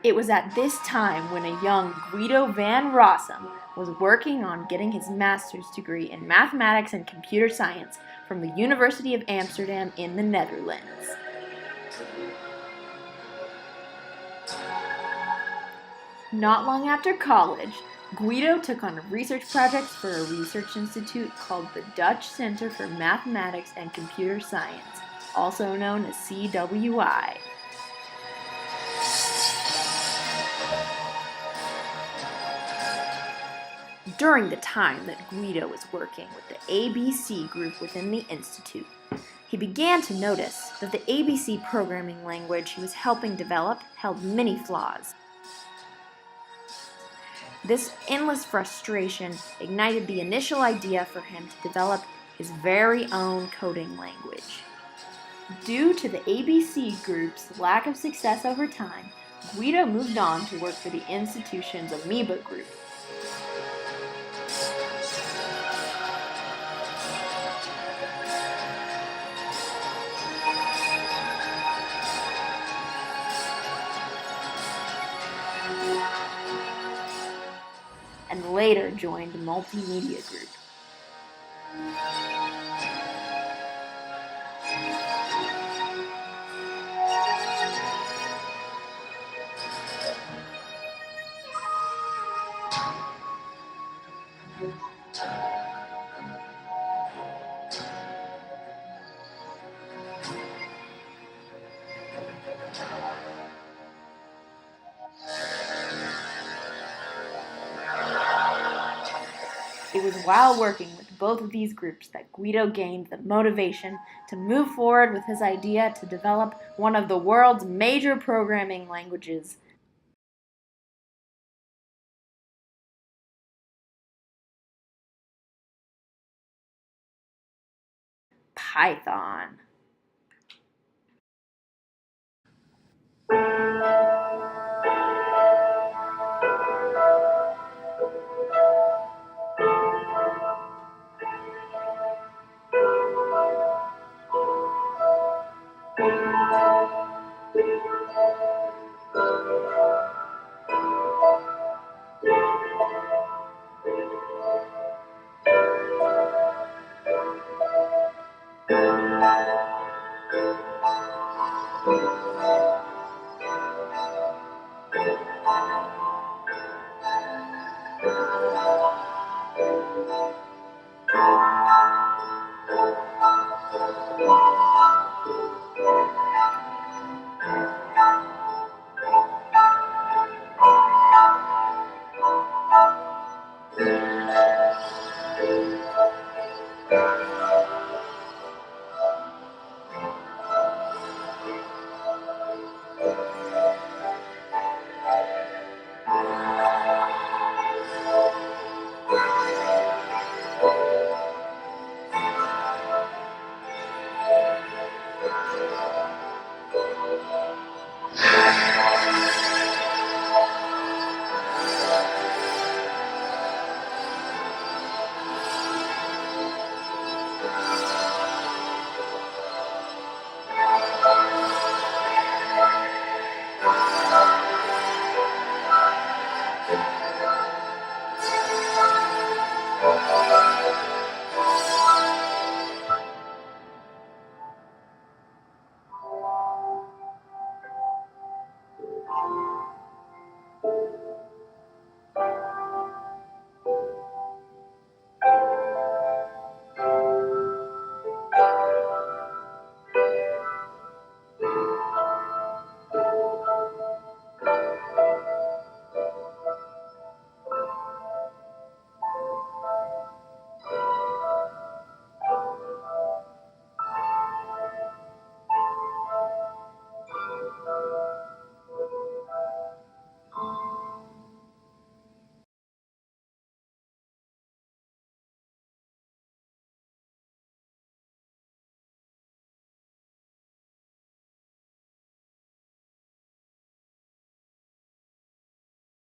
It was at this time when a young Guido Van Rossum was working on getting his master's degree in mathematics and computer science from the University of Amsterdam in the Netherlands. Not long after college, Guido took on research projects for a research institute called the Dutch Center for Mathematics and Computer Science, also known as CWI. During the time that Guido was working with the ABC group within the institute, he began to notice that the ABC programming language he was helping develop held many flaws. This endless frustration ignited the initial idea for him to develop his very own coding language. Due to the ABC group's lack of success over time, Guido moved on to work for the institution's Amoeba group. And later joined the Multimedia Group. It was while working with both of these groups that Guido gained the motivation to move forward with his idea to develop one of the world's major programming languages, Python.